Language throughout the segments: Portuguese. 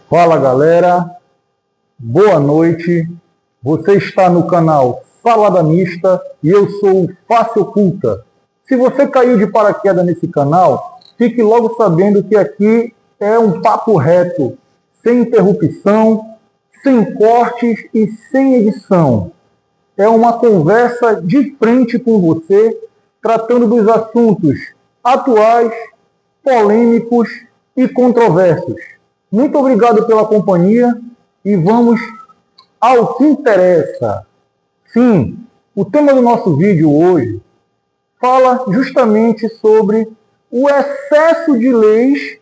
Fala galera, boa noite. Você está no canal Salada Mista e eu sou o Face Oculta. Se você caiu de paraquedas nesse canal, fique logo sabendo que aqui é um papo reto, sem interrupção, sem cortes e sem edição. É uma conversa de frente com você, tratando dos assuntos atuais, polêmicos e controversos. Muito obrigado pela companhia e vamos ao que interessa. Sim, o tema do nosso vídeo hoje fala justamente sobre o excesso de leis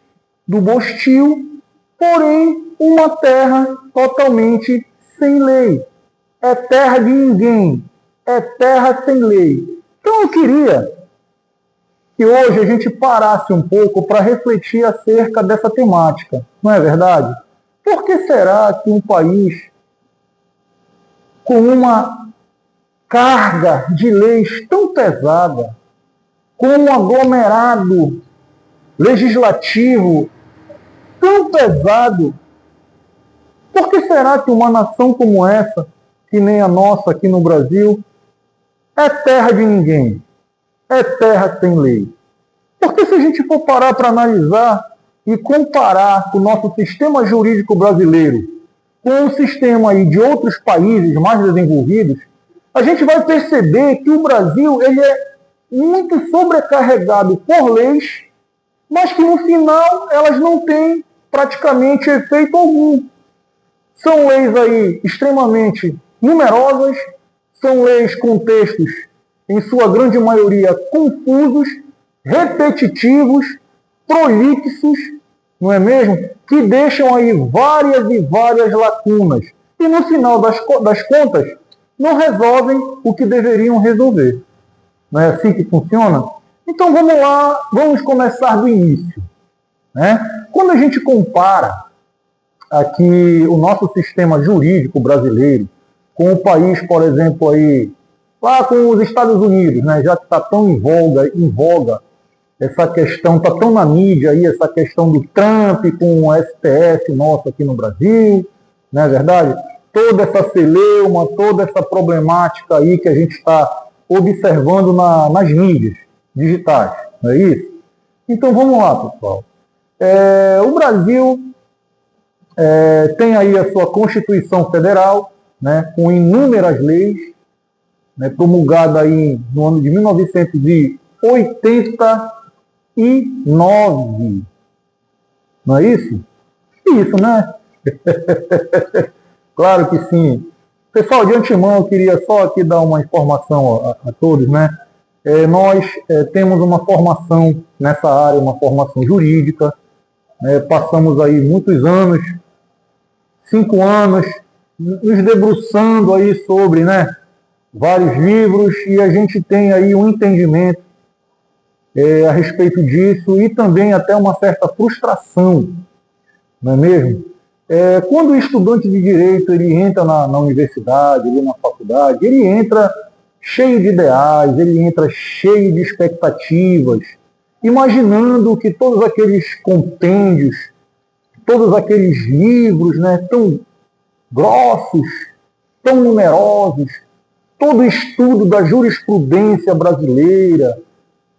do Bostil, porém uma terra totalmente sem lei. É terra de ninguém, é terra sem lei. Então eu queria que hoje a gente parasse um pouco para refletir acerca dessa temática, não é verdade? Por que será que um país com uma carga de leis tão pesada, com um aglomerado legislativo tão pesado, por que será que uma nação como essa, que nem a nossa aqui no Brasil, é terra de ninguém? É terra sem lei. Porque se a gente for parar para analisar e comparar o nosso sistema jurídico brasileiro com o sistema aí de outros países mais desenvolvidos, a gente vai perceber que o Brasil ele é muito sobrecarregado por leis, mas que no final elas não têm praticamente efeito algum. São leis aí extremamente numerosas, são leis com textos, em sua grande maioria, confusos, repetitivos, prolixos, não é mesmo? Que deixam aí várias e várias lacunas. E no final das contas, não resolvem o que deveriam resolver. Não é assim que funciona? Então vamos lá, vamos começar do início. Né? Quando a gente compara aqui o nosso sistema jurídico brasileiro com o país, por exemplo, aí, lá com os Estados Unidos, né, já que está tão em voga essa questão, está tão na mídia aí, essa questão do Trump com o STF nosso aqui no Brasil, não é verdade? Toda essa celeuma, toda essa problemática aí que a gente está observando nas mídias digitais, não é isso? Então vamos lá, pessoal. O Brasil tem aí a sua Constituição Federal, né, com inúmeras leis, né, promulgada aí no ano de 1989. Não é isso? Isso, né? Claro que sim. Pessoal, de antemão, eu queria só aqui dar uma informação a todos, né? Nós temos uma formação nessa área, uma formação jurídica. Passamos aí muitos anos, 5 anos, nos debruçando aí sobre, né, vários livros, e a gente tem aí um entendimento a respeito disso e também até uma certa frustração, não é mesmo? Quando o estudante de direito ele entra na universidade, ele na faculdade, ele entra cheio de ideais, ele entra cheio de expectativas, imaginando que todos aqueles compêndios, todos aqueles livros, né, tão grossos, tão numerosos, todo o estudo da jurisprudência brasileira,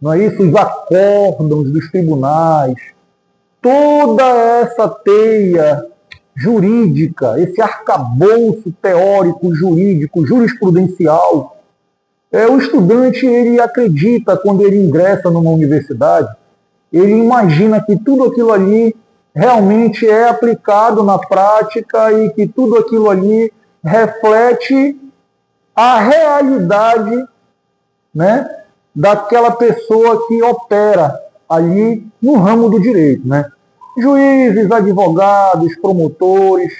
não é isso? Os acórdãos dos tribunais, toda essa teia jurídica, esse arcabouço teórico, jurídico, jurisprudencial, o estudante ele acredita, quando ele ingressa numa universidade, ele imagina que tudo aquilo ali realmente é aplicado na prática e que tudo aquilo ali reflete a realidade, né, daquela pessoa que opera ali no ramo do direito, né? Juízes, advogados, promotores,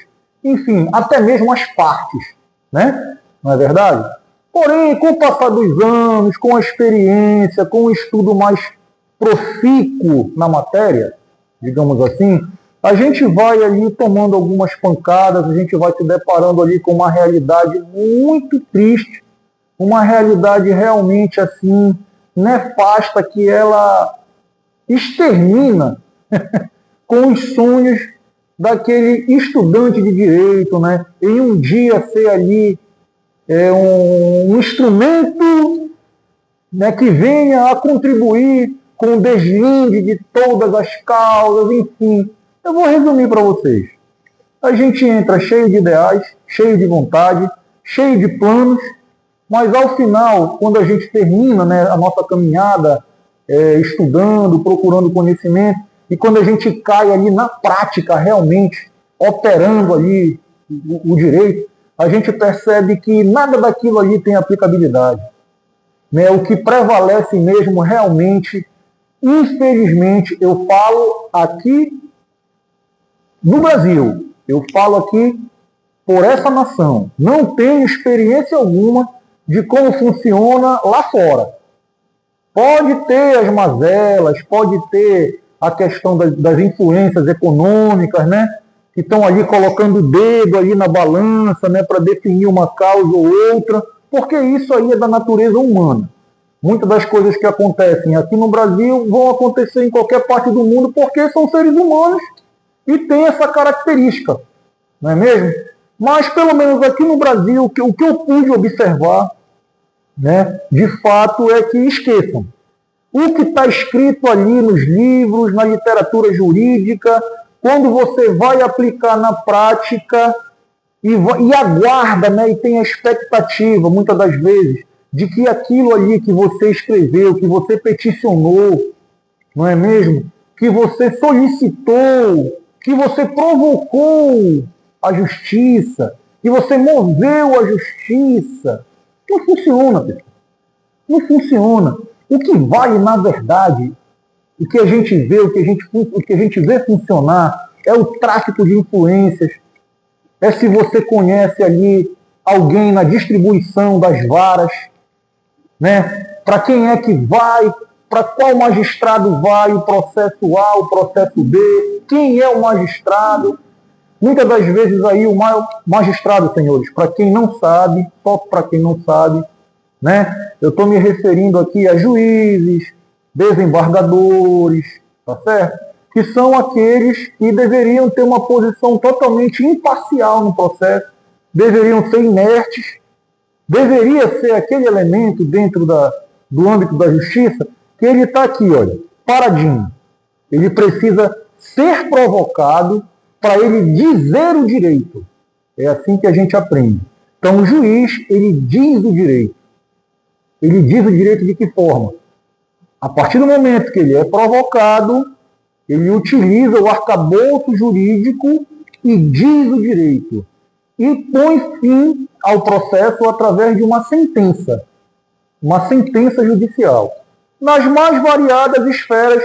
enfim, até mesmo as partes, né? Não é verdade? Porém, com o passar dos anos, com a experiência, com o estudo mais profícuo na matéria, digamos assim, a gente vai ali tomando algumas pancadas, a gente vai se deparando ali com uma realidade muito triste, uma realidade realmente assim nefasta, que ela extermina com os sonhos daquele estudante de direito, né, em um dia ser ali um instrumento, né, que venha a contribuir com o deslinde de todas as causas, enfim. Eu vou resumir para vocês. A gente entra cheio de ideais, cheio de vontade, cheio de planos, mas ao final, quando a gente termina, né, a nossa caminhada, estudando, procurando conhecimento, e quando a gente cai ali na prática, realmente, operando ali o direito, a gente percebe que nada daquilo ali tem aplicabilidade. Né? O que prevalece mesmo realmente, infelizmente, eu falo aqui no Brasil, eu falo aqui por essa nação, não tenho experiência alguma de como funciona lá fora. Pode ter as mazelas, pode ter a questão das influências econômicas, né, que estão ali colocando o dedo ali na balança, né, para definir uma causa ou outra, porque isso aí é da natureza humana. Muitas das coisas que acontecem aqui no Brasil vão acontecer em qualquer parte do mundo porque são seres humanos e tem essa característica, não é mesmo? Mas, pelo menos aqui no Brasil, o que eu pude observar, né, de fato, é que esqueçam. O que está escrito ali nos livros, na literatura jurídica, quando você vai aplicar na prática e aguarda, né, e tem a expectativa, muitas das vezes, de que aquilo ali que você escreveu, que você peticionou, não é mesmo? Que você solicitou, que você provocou a justiça, que você moveu a justiça. Não funciona, pessoal. Não funciona. O que vale, na verdade, o que a gente vê, o que a gente vê funcionar é o tráfico de influências. É se você conhece ali alguém na distribuição das varas, né? Para quem é que vai, para qual magistrado vai o processo A, o processo B, quem é o magistrado. Muitas das vezes aí o magistrado, senhores, para quem não sabe, só para quem não sabe, né? Eu estou me referindo aqui a juízes, desembargadores, tá certo? Que são aqueles que deveriam ter uma posição totalmente imparcial no processo, deveriam ser inertes, deveria ser aquele elemento dentro do âmbito da justiça que ele está aqui, olha, paradinho. Ele precisa ser provocado para ele dizer o direito. É assim que a gente aprende. Então o juiz, ele diz o direito. Ele diz o direito de que forma? A partir do momento que ele é provocado, ele utiliza o arcabouço jurídico e diz o direito. E põe fim ao processo através de uma sentença judicial, nas mais variadas esferas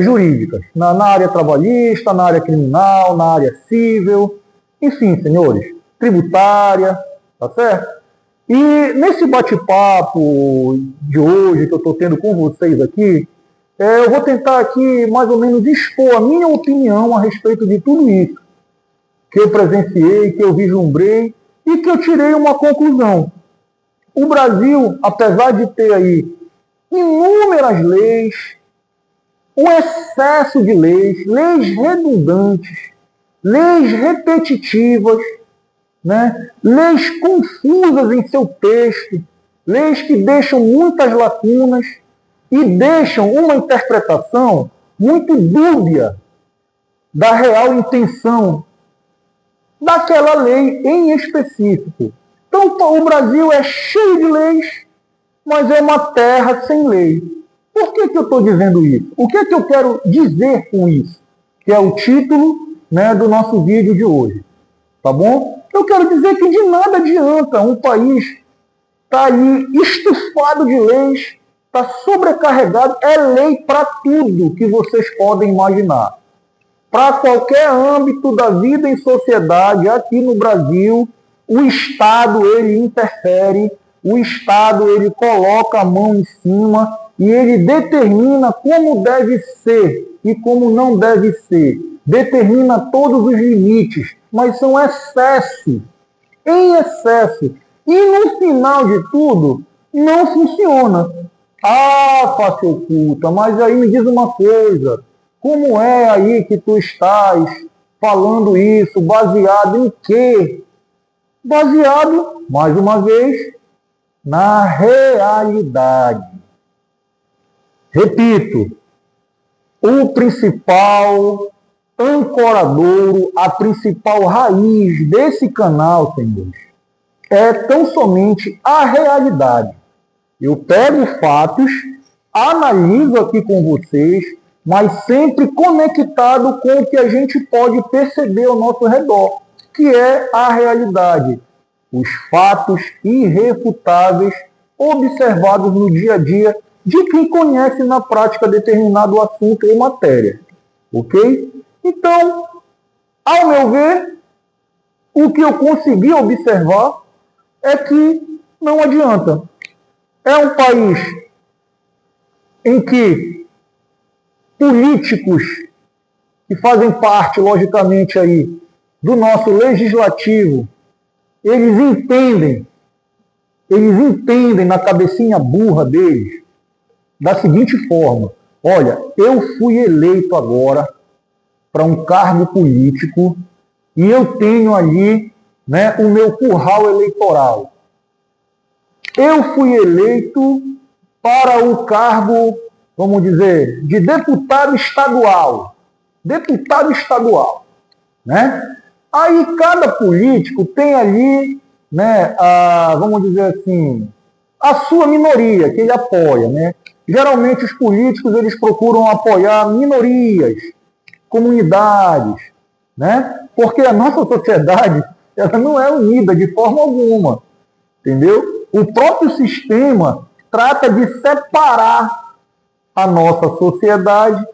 jurídicas, na área trabalhista, na área criminal, na área civil, enfim, senhores, tributária, tá certo? E nesse bate-papo de hoje que eu estou tendo com vocês aqui, eu vou tentar aqui mais ou menos expor a minha opinião a respeito de tudo isso que eu presenciei, que eu vislumbrei e que eu tirei uma conclusão. O Brasil, apesar de ter aí inúmeras leis, um excesso de leis redundantes, leis repetitivas, né? Leis confusas em seu texto, leis que deixam muitas lacunas e deixam uma interpretação muito dúbia da real intenção daquela lei em específico. Então, o Brasil é cheio de leis, mas é uma terra sem lei. Por que eu estou dizendo isso? O que eu quero dizer com isso? Que é o título, né, do nosso vídeo de hoje. Tá bom? Eu quero dizer que de nada adianta um país estar aí estufado de leis, está sobrecarregado, é lei para tudo que vocês podem imaginar. Para qualquer âmbito da vida em sociedade, aqui no Brasil, o Estado ele interfere, o Estado ele coloca a mão em cima e ele determina como deve ser e como não deve ser. Determina todos os limites, mas são excessos, em excesso. E no final de tudo, não funciona. Ah, face oculta, mas aí me diz uma coisa. Como é aí que tu estás falando isso, baseado em quê? Baseado, mais uma vez, na realidade. Repito, o principal ancoradouro, a principal raiz desse canal, senhores, é tão somente a realidade. Eu pego fatos, analiso aqui com vocês, mas sempre conectado com o que a gente pode perceber ao nosso redor, que é a realidade. Os fatos irrefutáveis observados no dia a dia de quem conhece na prática determinado assunto ou matéria. Ok? Então, ao meu ver, o que eu consegui observar é que não adianta. É um país em que políticos que fazem parte, logicamente, aí, do nosso legislativo, eles entendem na cabecinha burra deles, da seguinte forma: olha, eu fui eleito agora para um cargo político e eu tenho ali, né, o meu curral eleitoral. Eu fui eleito para o cargo, vamos dizer, de deputado estadual. Deputado estadual, né? Aí cada político tem ali, né, vamos dizer assim, a sua minoria que ele apoia, né? Geralmente os políticos eles procuram apoiar minorias, comunidades, né? Porque a nossa sociedade ela não é unida de forma alguma, entendeu? O próprio sistema trata de separar a nossa sociedade,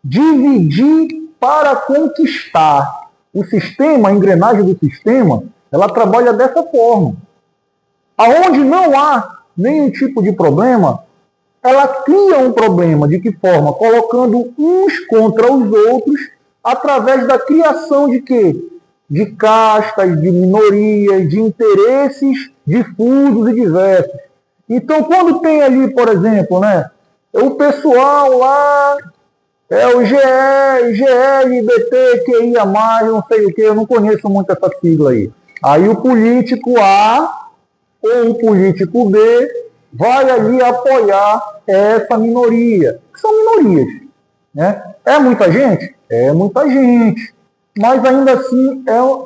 dividir para conquistar. O sistema, a engrenagem do sistema, ela trabalha dessa forma. Aonde não há nenhum tipo de problema, ela cria um problema. De que forma? Colocando uns contra os outros através da criação de quê? De castas, de minorias, de interesses difusos e diversos. Então, quando tem ali, por exemplo, né, o pessoal lá, o GLBT, QIA+, não sei o que, eu não conheço muito essa sigla aí. Aí o político A ou o político B vai ali apoiar essa minoria, que são minorias, né? É muita gente? É muita gente, mas ainda assim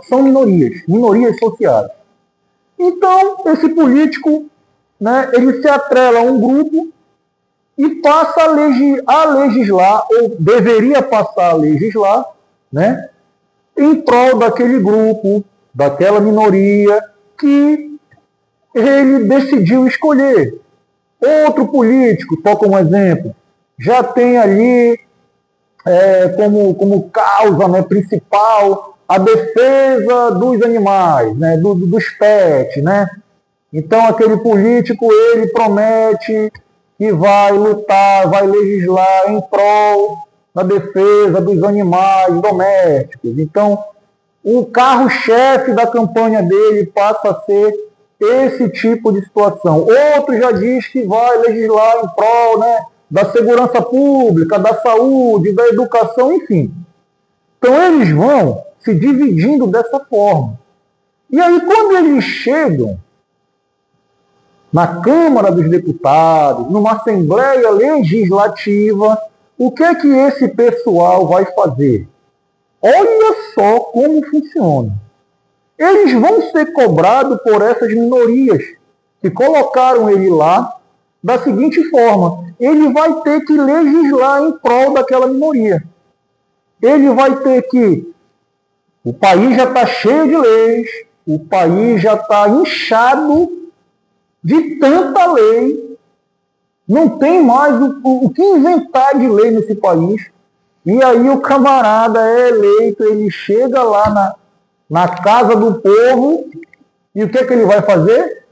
são minorias sociais. Então, esse político, né, ele se atrela a um grupo e passa a legislar, ou deveria passar a legislar, né, em prol daquele grupo, daquela minoria que ele decidiu escolher. Outro político, só como exemplo, já tem ali como causa, né, principal a defesa dos animais, né, dos pets, né? Então aquele político ele promete que vai lutar, vai legislar em prol da defesa dos animais domésticos. Então o carro-chefe da campanha dele passa a ser esse tipo de situação. Outro já diz que vai legislar em prol, né, da segurança pública, da saúde, da educação, enfim. Então eles vão se dividindo dessa forma. E aí quando eles chegam na Câmara dos Deputados, numa Assembleia Legislativa, o que é que esse pessoal vai fazer? Olha só como funciona. Eles vão ser cobrados por essas minorias que colocaram ele lá da seguinte forma: ele vai ter que legislar em prol daquela minoria. Ele vai ter que... O país já está cheio de leis, o país já está inchado de tanta lei, não tem mais o que inventar de lei nesse país. E aí o camarada é eleito, ele chega lá na casa do povo, e o que é que ele vai fazer?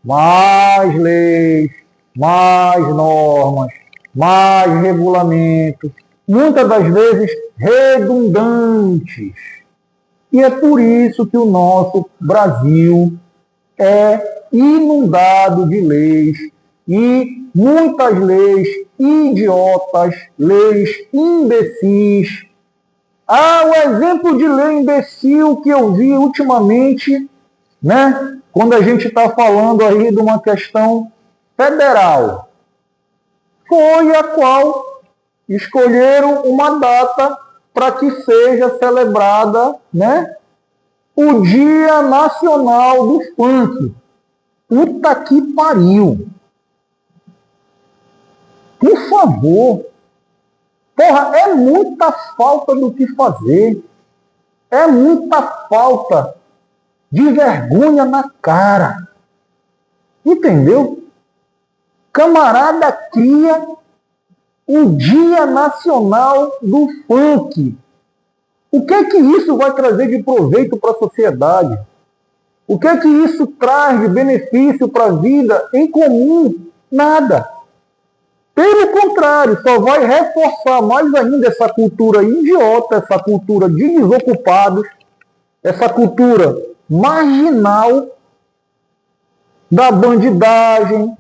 Mais leis, mais normas, mais regulamentos, muitas das vezes redundantes. E é por isso que o nosso Brasil é inundado de leis, e muitas leis idiotas, leis imbecis, O exemplo de lei imbecil que eu vi ultimamente, né? Quando a gente está falando aí de uma questão federal, foi a qual escolheram uma data para que seja celebrada, né, o Dia Nacional do Funk. Puta que pariu! Por favor! Porra, é muita falta do que fazer. É muita falta de vergonha na cara. Entendeu? Camarada cria o Dia Nacional do Funk. O que é que isso vai trazer de proveito para a sociedade? O que é que isso traz de benefício para a vida em comum? Nada. Pelo contrário, só vai reforçar mais ainda essa cultura idiota, essa cultura de desocupados, essa cultura marginal da bandidagem,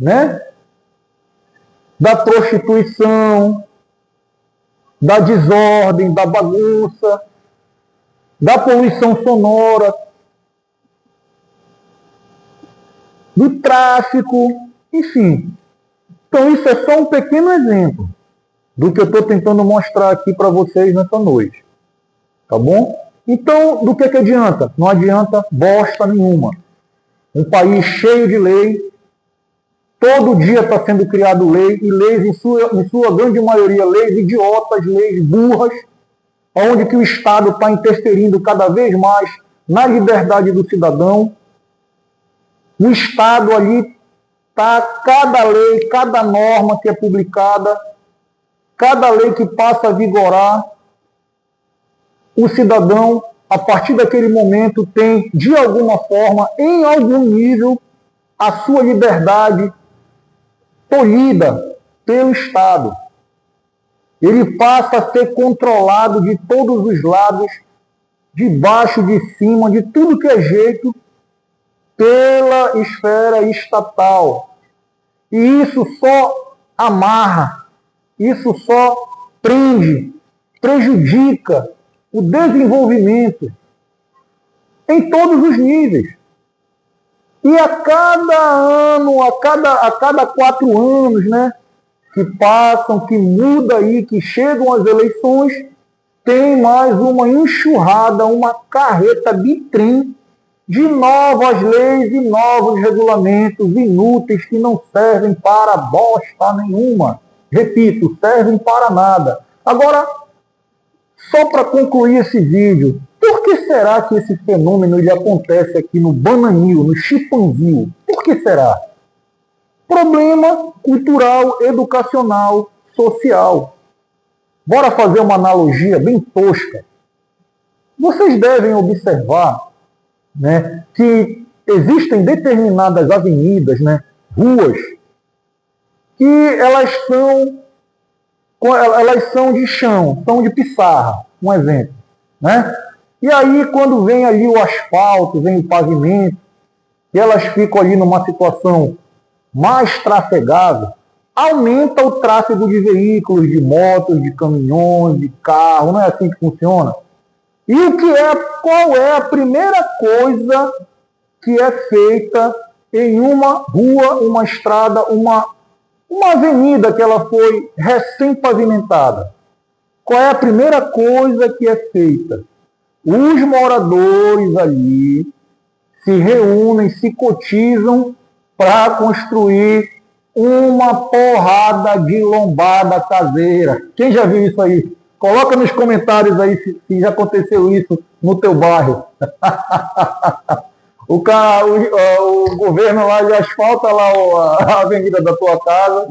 né? Da prostituição, da desordem, da bagunça, da poluição sonora, do tráfico, enfim. Então isso é só um pequeno exemplo do que eu estou tentando mostrar aqui para vocês nessa noite. Tá bom? Então, do que adianta? Não adianta bosta nenhuma. Um país cheio de lei, todo dia está sendo criado lei, e leis, em sua grande maioria, leis idiotas, leis burras, onde que o Estado está interferindo cada vez mais na liberdade do cidadão. O Estado ali está, cada lei, cada norma que é publicada, cada lei que passa a vigorar, o cidadão, a partir daquele momento, tem, de alguma forma, em algum nível, a sua liberdade tolhida pelo Estado. Ele passa a ser controlado de todos os lados, de baixo, de cima, de tudo que é jeito, pela esfera estatal. E isso só amarra, isso só prende, prejudica o desenvolvimento em todos os níveis. E a cada ano, a cada 4 anos, né, que passam, que muda aí, que chegam as eleições, tem mais uma enxurrada, uma carreta de trem de novas leis e novos regulamentos inúteis que não servem para bosta nenhuma. Repito, servem para nada. Agora, só para concluir esse vídeo, por que será que esse fenômeno ele acontece aqui no Bananil, no Chimpanzil? Por que será? Problema cultural, educacional, social. Bora fazer uma analogia bem tosca. Vocês devem observar, né, que existem determinadas avenidas, né, ruas, que elas são de chão, são de pissarra, um exemplo, né? E aí, quando vem ali o asfalto, vem o pavimento, e elas ficam ali numa situação mais trafegável, aumenta o tráfego de veículos, de motos, de caminhões, de carros, não é assim que funciona? E qual é a primeira coisa que é feita em uma rua, uma estrada, uma avenida que ela foi recém-pavimentada? Qual é a primeira coisa que é feita? Os moradores ali se reúnem, se cotizam para construir uma porrada de lombada caseira. Quem já viu isso aí? Coloca nos comentários aí se já aconteceu isso no teu bairro. O governo lá já asfalta lá a avenida da tua casa,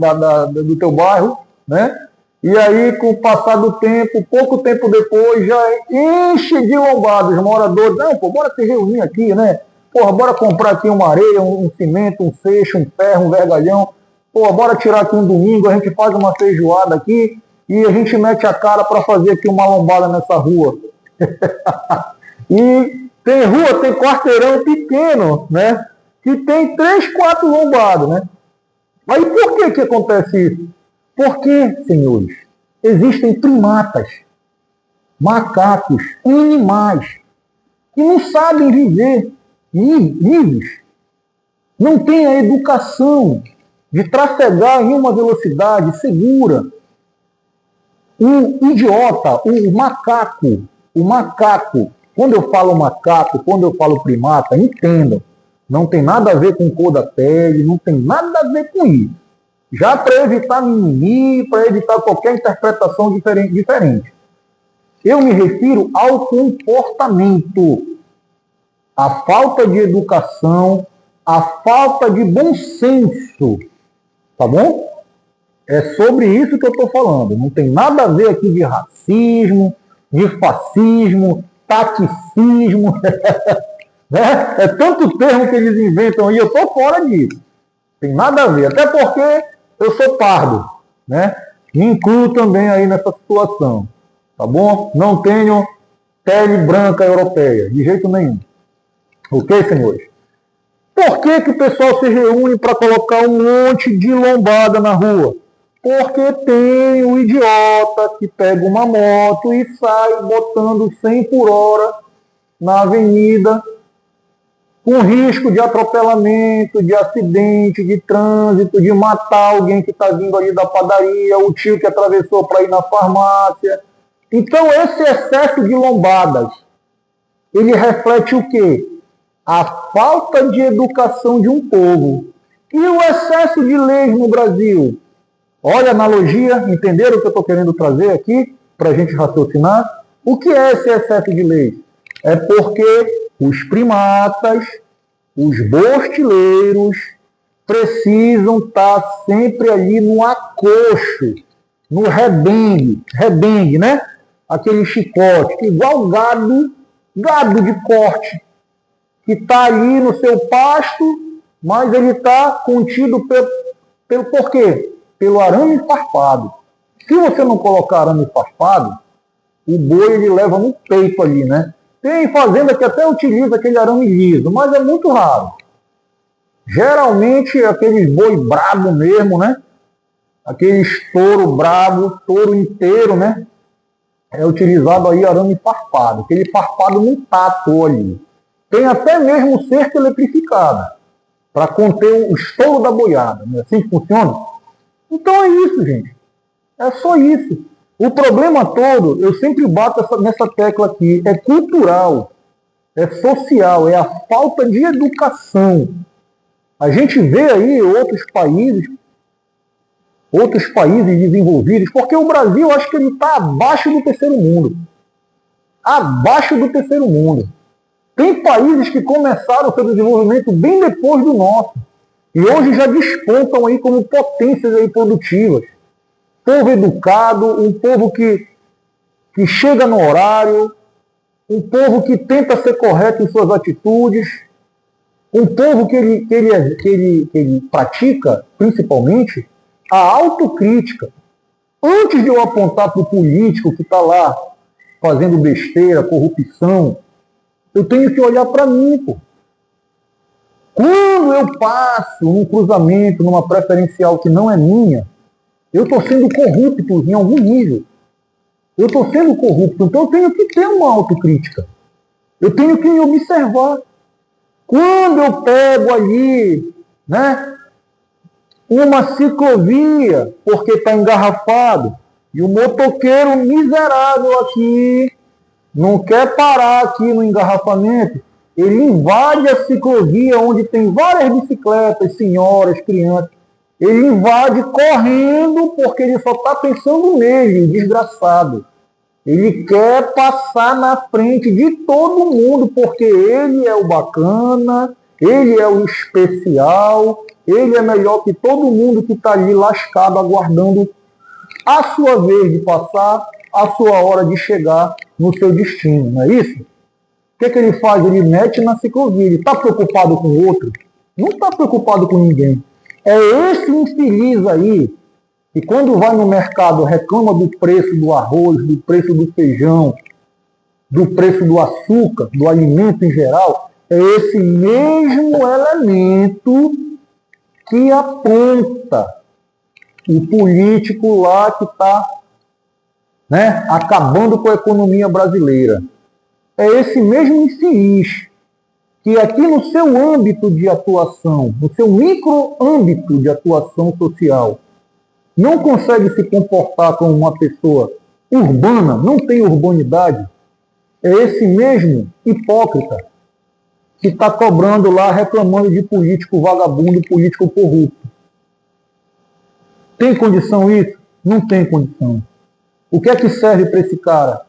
do teu bairro, né? E aí, com o passar do tempo, pouco tempo depois, já enche de lombada. Os moradores, não, pô, bora se reunir aqui, né? Porra, bora comprar aqui uma areia, um cimento, um seixo, um ferro, um vergalhão. Porra, bora tirar aqui um domingo, a gente faz uma feijoada aqui e a gente mete a cara para fazer aqui uma lombada nessa rua. E tem rua, tem quarteirão pequeno, né? Que tem 3, 4 lombadas, né? Aí por que acontece isso? Porque, senhores, existem primatas. macacos, animais, que não sabem viver livres, não têm a educação de trafegar em uma velocidade segura. O idiota, o macaco, quando eu falo macaco, quando eu falo primata, entendam, não tem nada a ver com cor da pele, não tem nada a ver com isso. Já para evitar mimimi, para evitar qualquer interpretação diferente. Eu me refiro ao comportamento, a falta de educação, a falta de bom senso, tá bom? É sobre isso que eu estou falando. Não tem nada a ver aqui de racismo, de fascismo, taticismo. Né? É tanto termo que eles inventam aí, eu estou fora disso. Tem nada a ver. Até porque eu sou pardo. Né? Me incluo também aí nessa situação. Tá bom? Não tenho pele branca europeia, de jeito nenhum. Ok, senhores? Por que o pessoal se reúne para colocar um monte de lombada na rua? Porque tem o idiota que pega uma moto e sai botando 100 por hora na avenida, com risco de atropelamento, de acidente, de trânsito, de matar alguém que está vindo ali da padaria, o tio que atravessou para ir na farmácia. Então, esse excesso de lombadas, ele reflete o quê? A falta de educação de um povo. E o excesso de leis no Brasil? Olha a analogia, entenderam o que eu estou querendo trazer aqui, para a gente raciocinar? O que é esse excesso de leis? É porque os primatas, os bostileiros, precisam estar sempre ali no acocho, no rebengue, né? Aquele chicote, igual gado de corte, que está ali no seu pasto, mas ele está contido pelo por quê? Pelo arame farpado. Se você não colocar arame farpado, o boi ele leva no peito ali, né? Tem fazenda que até utiliza aquele arame liso, mas é muito raro. Geralmente aqueles boi brabo mesmo, né? Aqueles touro brabo, touro inteiro, né? É utilizado aí arame farpado, aquele farpado no tato ali. Tem até mesmo cerca eletrificada, para conter o estouro da boiada. Não é assim que funciona? Então é isso, gente. É só isso. O problema todo, eu sempre bato nessa tecla aqui, é cultural, é social, é a falta de educação. A gente vê aí outros países desenvolvidos, porque o Brasil, acho que ele está abaixo do terceiro mundo. Abaixo do terceiro mundo. Tem países que começaram o seu desenvolvimento bem depois do nosso. E hoje já despontam aí como potências aí produtivas. Povo educado, um povo que chega no horário, um povo que tenta ser correto em suas atitudes, um povo que ele pratica, principalmente, a autocrítica. Antes de eu apontar para o político que está lá fazendo besteira, corrupção, eu tenho que olhar para mim, pô. Quando eu passo num cruzamento, numa preferencial que não é minha, eu estou sendo corrupto em algum nível. Eu estou sendo corrupto, então eu tenho que ter uma autocrítica. Eu tenho que me observar. Quando eu pego ali, né, uma ciclovia, porque está engarrafado, e o motoqueiro miserável aqui não quer parar aqui no engarrafamento, ele invade a ciclovia onde tem várias bicicletas, senhoras, crianças. Ele invade correndo porque ele só está pensando nele, desgraçado. Ele quer passar na frente de todo mundo porque ele é o bacana, ele é o especial, ele é melhor que todo mundo que está ali lascado, aguardando a sua vez de passar, a sua hora de chegar no seu destino, não é isso? O que ele faz? Ele mete na ciclovia. Ele está preocupado com o outro? Não está preocupado com ninguém. É esse infeliz aí que quando vai no mercado reclama do preço do arroz, do preço do feijão, do preço do açúcar, do alimento em geral. É esse mesmo elemento que aponta o político lá que está né? Acabando com a economia brasileira. É esse mesmo infeliz que aqui no seu âmbito de atuação, no seu micro-âmbito de atuação social, não consegue se comportar como uma pessoa urbana, não tem urbanidade, é esse mesmo hipócrita que está cobrando lá, reclamando de político vagabundo, político corrupto. Tem condição isso? Não tem condição. O que é que serve para esse cara?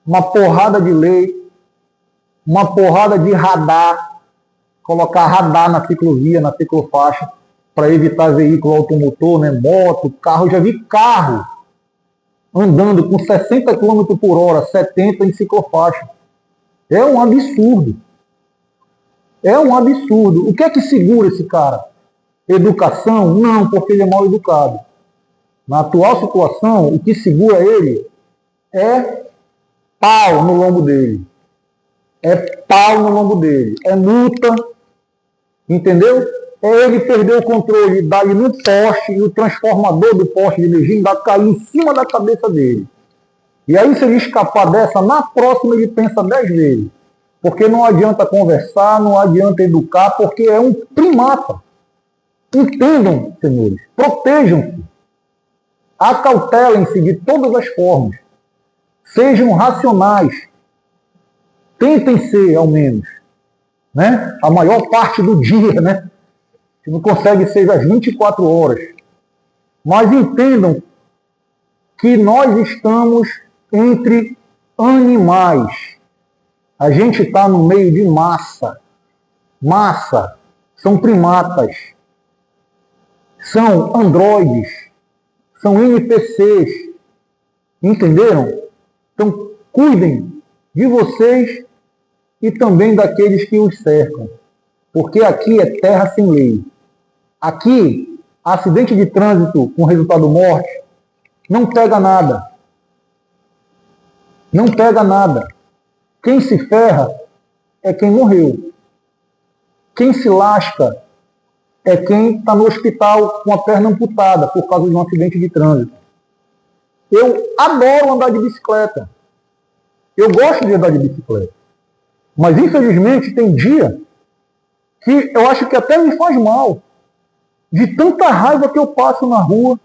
Uma porrada de lei, uma porrada de radar, colocar radar na ciclovia, na ciclofaixa, para evitar veículo automotor, né? Moto, carro. Eu já vi carro andando com 60 km por hora, 70 em ciclofaixa. É um absurdo. É um absurdo. O que é que segura esse cara? Educação? Não, porque ele é mal educado. Na atual situação, o que segura ele é pau no lombo dele. É pau no lombo dele. É multa, entendeu? É ele perder o controle, dar ele no poste, e o transformador do poste de energia ainda cair em cima da cabeça dele. E aí, se ele escapar dessa, na próxima ele pensa 10 vezes. Porque não adianta conversar, não adianta educar, porque é um primata. Entendam, senhores, protejam-se. Acautelem-se de todas as formas. Sejam racionais. Tentem ser, ao menos, né? A maior parte do dia, né? Que não consegue ser às 24 horas. Mas entendam que nós estamos entre animais. A gente está no meio de massa. Massa. São primatas. São androides. São NPCs. Entenderam? Então, cuidem de vocês e também daqueles que os cercam. Porque aqui é terra sem lei. Aqui, acidente de trânsito com resultado morte, não pega nada. Não pega nada. Quem se ferra é quem morreu. Quem se lasca é quem está no hospital com a perna amputada por causa de um acidente de trânsito. Eu adoro andar de bicicleta. Eu gosto de andar de bicicleta. Mas, infelizmente, tem dia que eu acho que até me faz mal. De tanta raiva que eu passo na rua,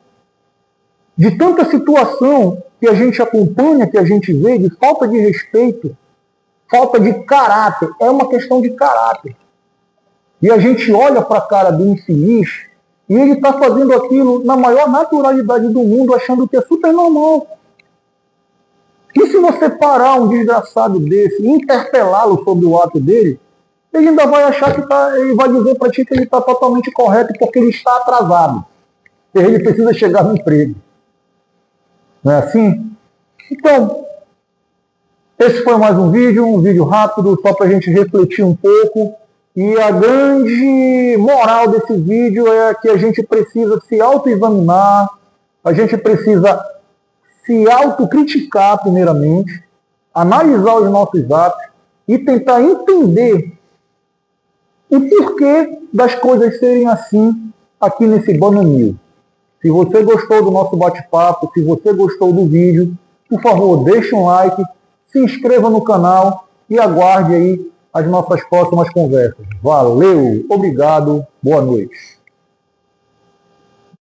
de tanta situação que a gente acompanha, que a gente vê, de falta de respeito, falta de caráter. É uma questão de caráter. E a gente olha para a cara do infeliz e ele está fazendo aquilo na maior naturalidade do mundo, achando que é super normal. E se você parar um desgraçado desse e interpelá-lo sobre o ato dele, ele ainda vai achar que ele vai dizer para ti que ele está totalmente correto porque ele está atrasado. Ele precisa chegar no emprego. Não é assim? Então, esse foi mais um vídeo rápido, só para a gente refletir um pouco. E a grande moral desse vídeo é que a gente precisa se autoexaminar, a gente precisa se autocriticar primeiramente, analisar os nossos atos e tentar entender o porquê das coisas serem assim aqui nesse Bananil. Se você gostou do nosso bate-papo, se você gostou do vídeo, por favor, deixe um like, se inscreva no canal e aguarde aí as nossas próximas conversas. Valeu, obrigado, boa noite.